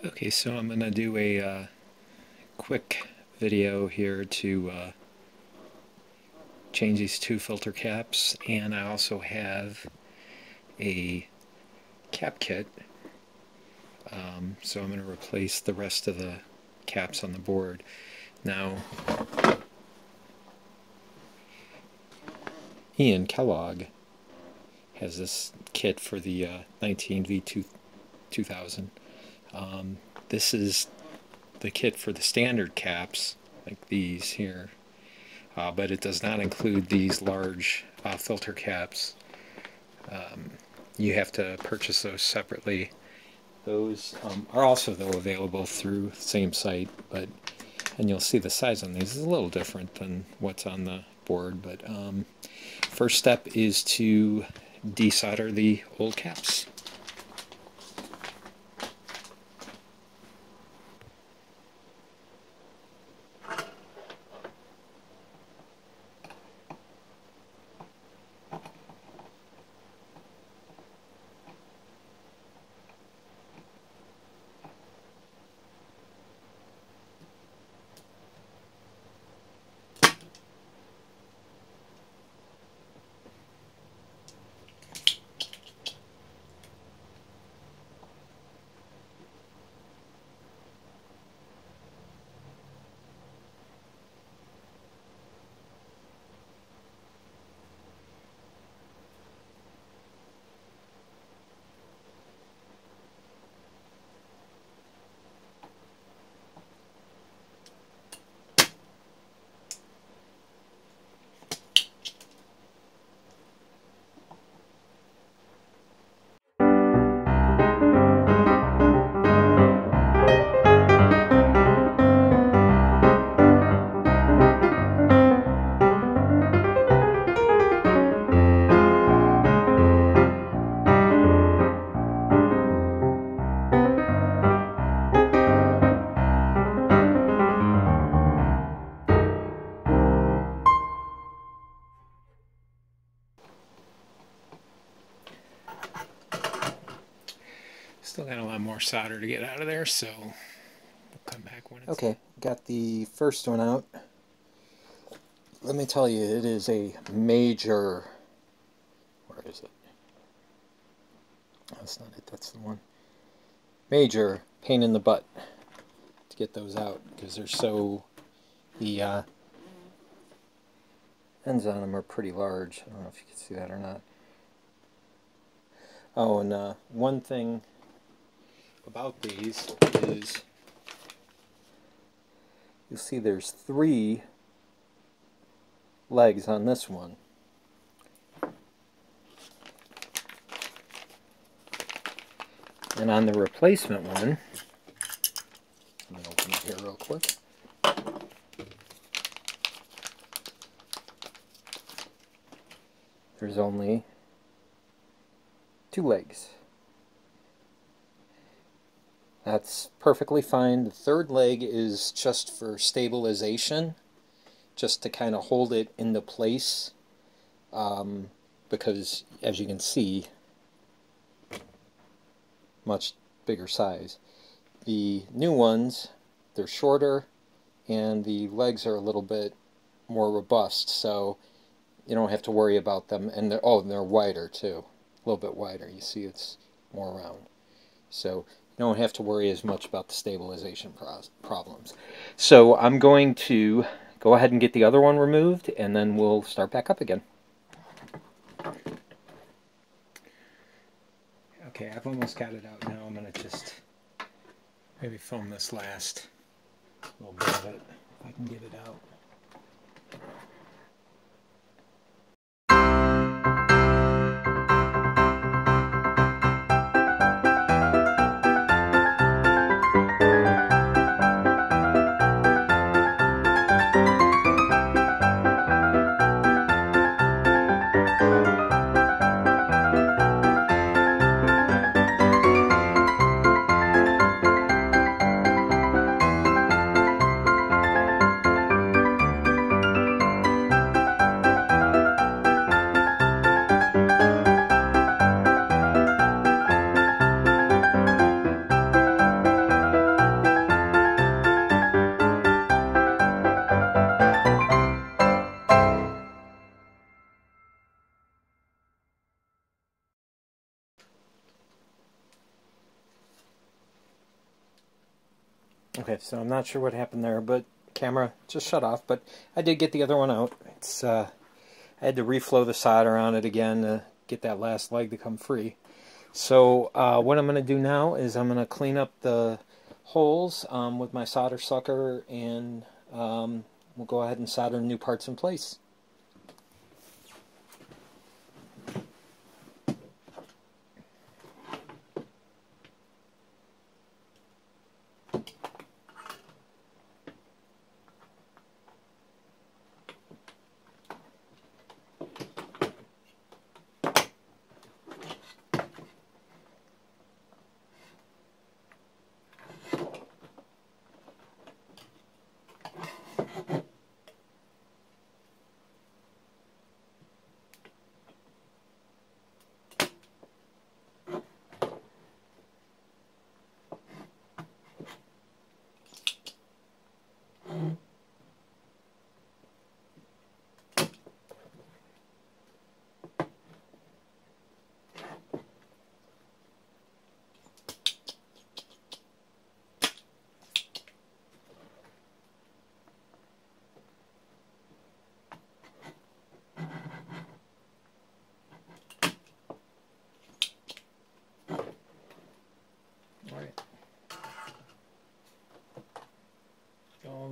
Okay, so I'm going to do a quick video here to change these two filter caps, and I also have a cap kit, so I'm going to replace the rest of the caps on the board. Now, Ian Kellogg has this kit for the 19V2000. This is the kit for the standard caps, like these here, but it does not include these large filter caps. You have to purchase those separately. Those are also, though, available through the same site, and you'll see the size on these is a little different than what's on the board. But first step is to desolder the old caps. Still got a lot more solder to get out of there, so we'll come back when it's... Okay, got the first one out. Let me tell you, it is a major... Where is it? That's not it, that's the one. Major pain in the butt to get those out, because they're so... The ends on them are pretty large. I don't know if you can see that or not. Oh, and one thing about these is you'll see there's 3 legs on this one. And on the replacement one, let me open it here real quick. There's only 2 legs. That's perfectly fine. The third leg is just for stabilization, just to kind of hold it into place, because as you can see, much bigger size. The new ones, they're shorter and the legs are a little bit more robust, so you don't have to worry about them. And they're wider too, a little bit wider. You see it's more round, so you don't have to worry as much about the stabilization problems. So I'm going to go ahead and get the other one removed, and then we'll start back up again. Okay, I've almost got it out now. I'm going to just maybe film this last little bit of it, if I can get it out. Okay, so I'm not sure what happened there, but camera just shut off, but I did get the other one out. I had to reflow the solder on it again to get that last leg to come free. So what I'm going to do now is I'm going to clean up the holes with my solder sucker, and we'll go ahead and solder new parts in place.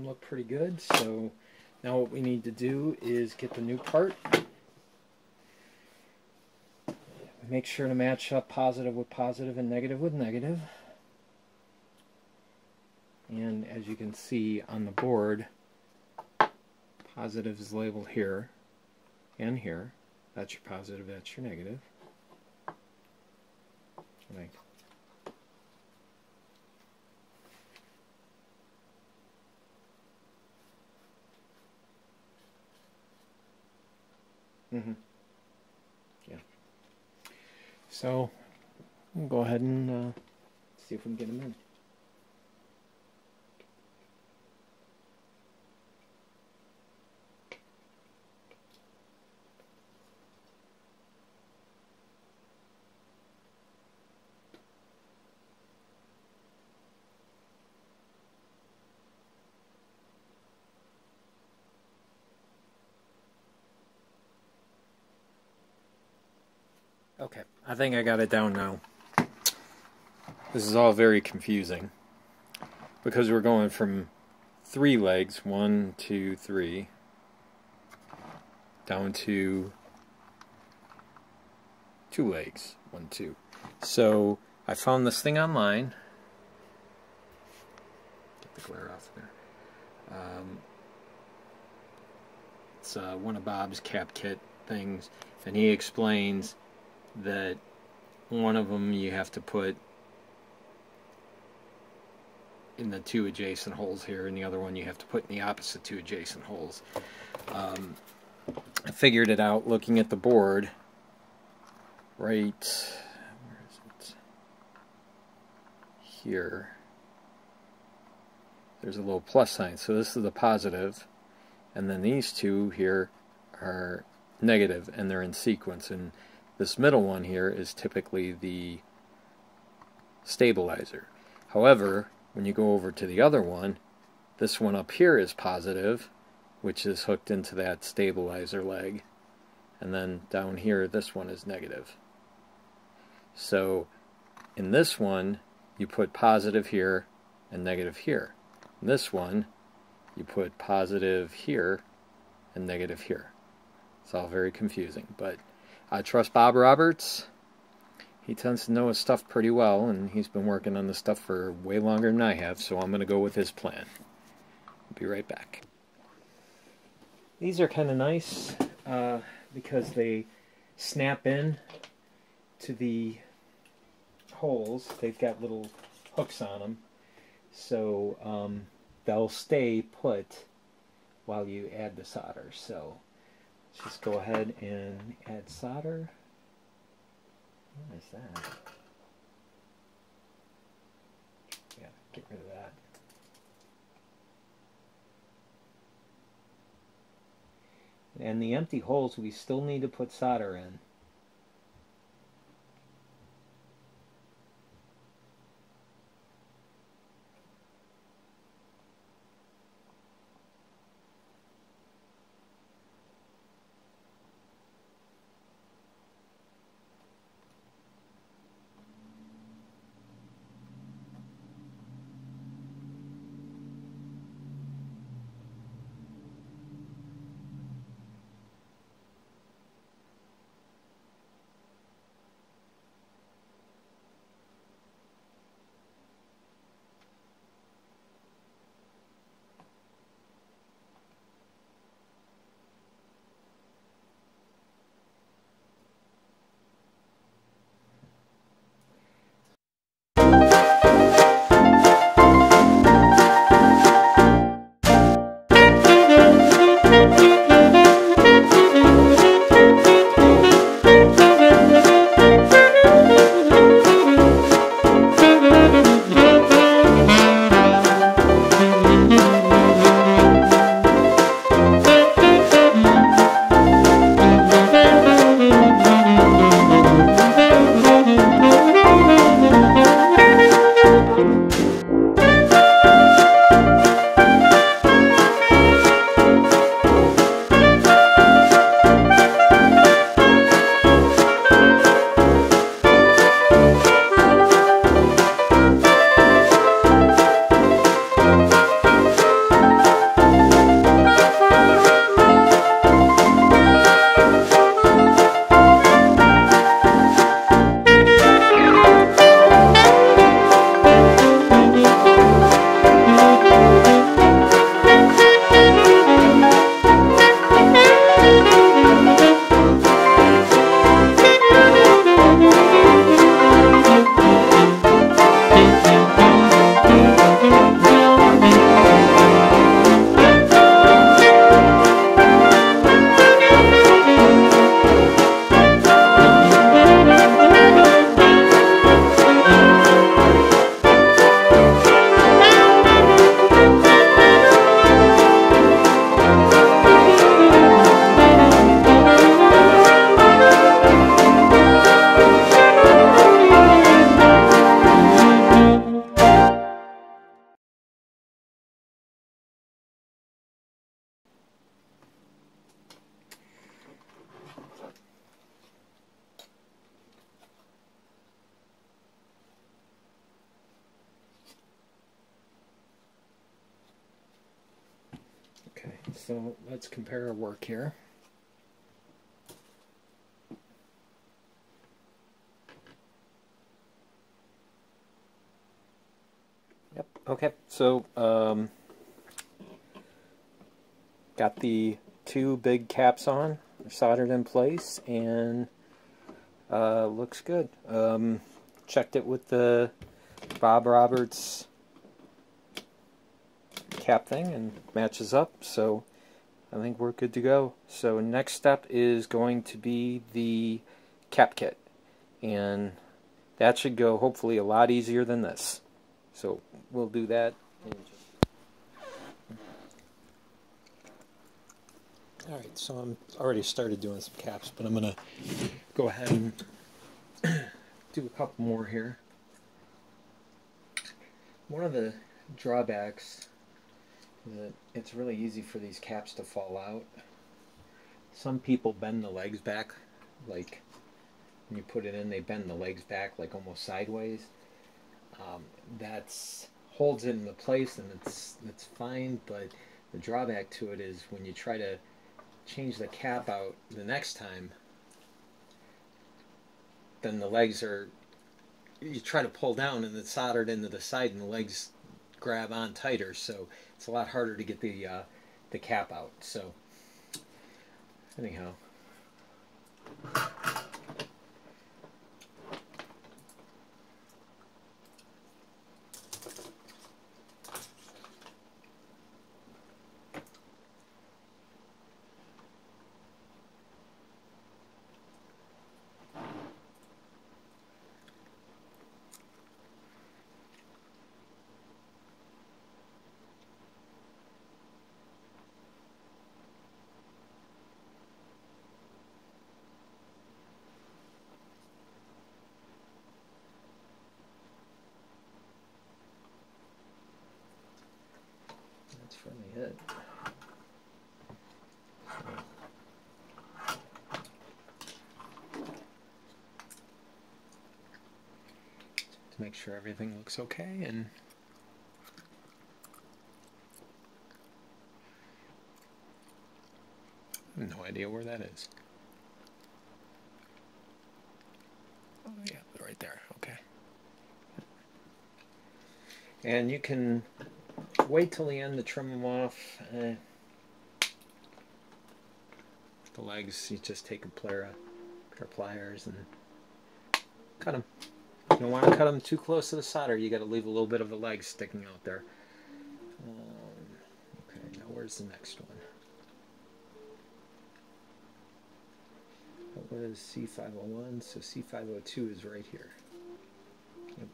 Look pretty good. So now what we need to do is get the new part. Make sure to match up positive with positive and negative with negative. And as you can see on the board, positive is labeled here and here. That's your positive, that's your negative. Right. Yeah. So we'll go ahead and see if we can get them in. Okay, I think I got it down now. This is all very confusing because we're going from 3 legs, 1, 2, 3, down to 2 legs, 1, 2. So I found this thing online. Get the glare off there. It's one of Bob's cap kit things, and he explains that one of them you have to put in the 2 adjacent holes here, and the other one you have to put in the opposite 2 adjacent holes. I figured it out looking at the board. Right, where is it? Here. There's a little plus sign, so this is the positive, and then these 2 here are negative, and they're in sequence, and this middle one here is typically the stabilizer. However, when you go over to the other one, this one up here is positive, which is hooked into that stabilizer leg, and then down here this one is negative. So in this one you put positive here and negative here. In this one you put positive here and negative here. It's all very confusing, but I trust Bob Roberts. He tends to know his stuff pretty well, and he's been working on this stuff for way longer than I have, so I'm going to go with his plan. I'll be right back. These are kind of nice because they snap in to the holes. They've got little hooks on them, so they'll stay put while you add the solder. So let's just go ahead and add solder. What is that? Yeah, get rid of that. And the empty holes we still need to put solder in. Okay, so let's compare our work here. Yep, okay, so got the two big caps on, they're soldered in place, and looks good. Checked it with the Bob Roberts cap thing and matches up, so I think we're good to go. So next step is going to be the cap kit, and that should go hopefully a lot easier than this. So we'll do that in just... Alright, so I'm already started doing some caps, but I'm going to go ahead and do a couple more here. One of the drawbacks is that it's really easy for these caps to fall out. Some people bend the legs back, like when you put it in, they bend the legs back like almost sideways. That's holds it into place, and it's fine, but the drawback to it is when you try to change the cap out the next time, then the legs are, you try to pull down and it's soldered into the side and the legs grab on tighter, so it's a lot harder to get the cap out. So anyhow, that's really it. To make sure everything looks okay, and I have no idea where that is. Oh yeah, right there, okay. And you can wait till the end to trim them off. The legs, you just take a pair of pliers and cut them. You don't want to cut them too close to the solder. You got to leave a little bit of the leg sticking out there. Okay, now where's the next one? That was C501, so C502 is right here. Yep.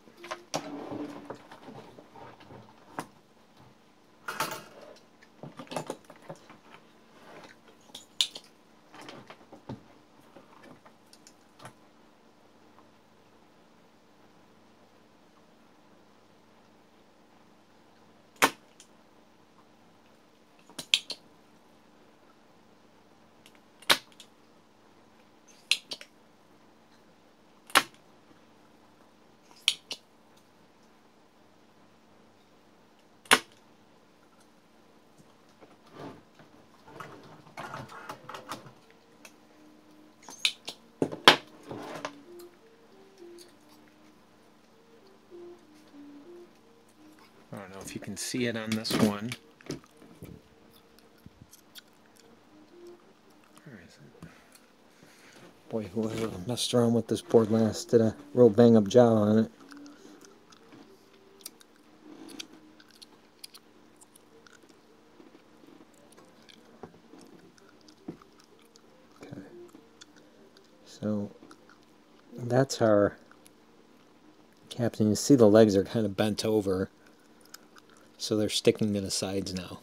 I don't know if you can see it on this one. Where is it? Boy, whoever messed around with this board last did a real bang-up job on it. Okay. So that's our caps, and you see the legs are kind of bent over, so they're sticking to the sides now.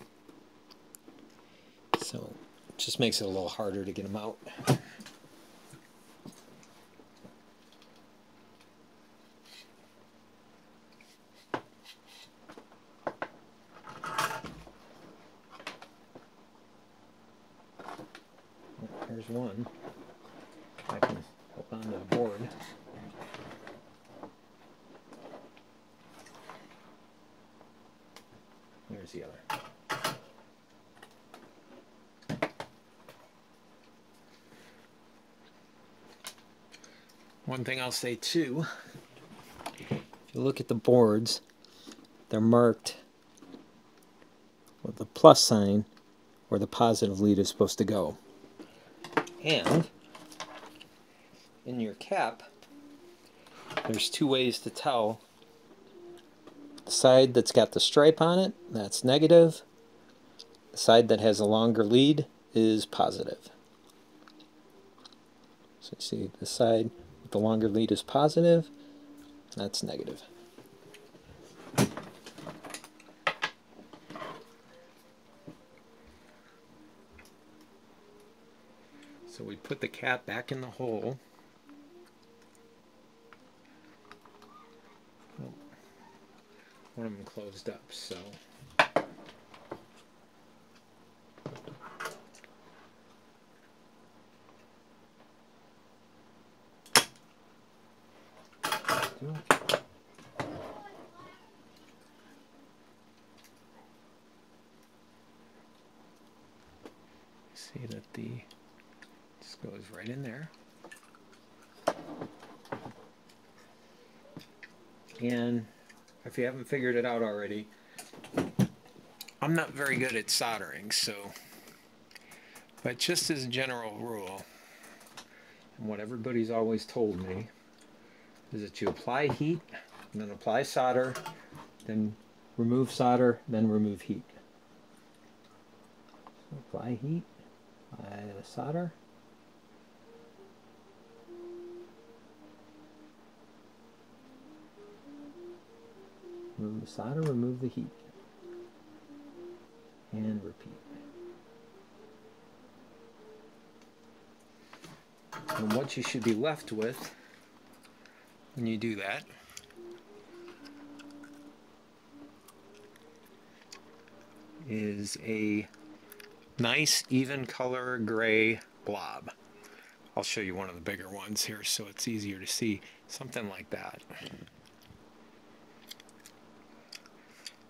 So it just makes it a little harder to get them out. Here's one. I can help onto the board. Here's the other. One thing I'll say too, if you look at the boards, they're marked with the plus sign where the positive lead is supposed to go. And in your cap, there's two ways to tell. The side that's got the stripe on it, that's negative. The side that has a longer lead is positive. So you see the side with the longer lead is positive, that's negative. so we put the cap back in the hole. One of them closed up, so see that this goes right in there. And if you haven't figured it out already, I'm not very good at soldering, but just as a general rule, and what everybody's always told me, is that you apply heat, and then apply solder, then remove solder, then remove heat. So apply heat, apply the solder, remove the solder, remove the heat, and repeat. And what you should be left with when you do that is a nice even color gray blob. I'll show you one of the bigger ones here so it's easier to see. Something like that.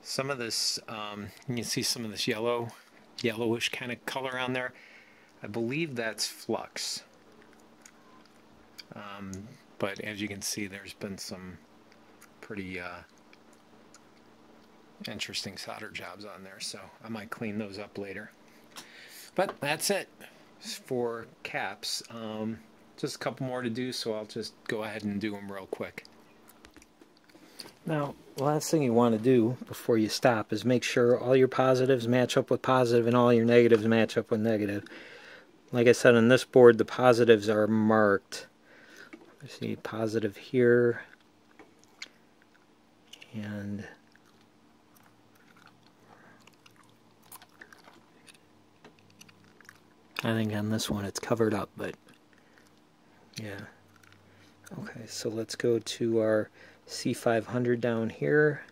Some of this, you can see some of this yellowish kind of color on there. I believe that's flux. But as you can see, there's been some pretty interesting solder jobs on there, so I might clean those up later. But that's it for caps. Just a couple more to do, so I'll just go ahead and do them real quick. Now, the last thing you want to do before you stop is make sure all your positives match up with positive and all your negatives match up with negative. Like I said, on this board, the positives are marked. You see positive here, and I think on this one it's covered up, but yeah. Okay, so let's go to our C500 down here.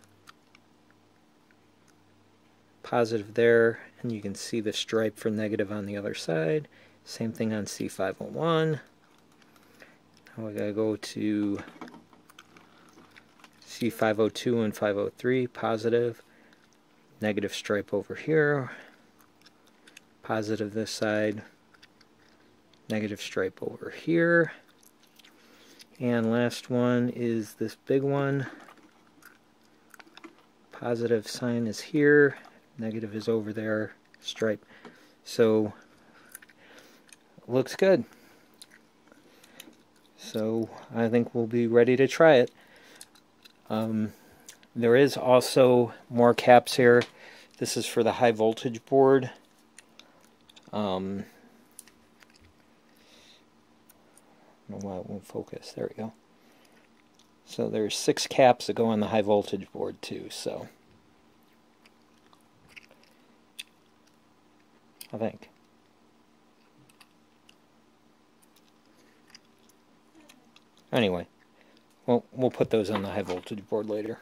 Positive there, and you can see the stripe for negative on the other side. Same thing on C501. Now we gotta go to C502 and 503, positive. Negative stripe over here. Positive this side. Negative stripe over here. And last one is this big one. Positive sign is here. Negative is over there. Stripe. So, looks good. So, I think we'll be ready to try it. There is also more caps here. This is for the high voltage board. I don't know why it won't focus. There we go. So there's 6 caps that go on the high voltage board too, so I think. Anyway, we'll put those on the high voltage board later.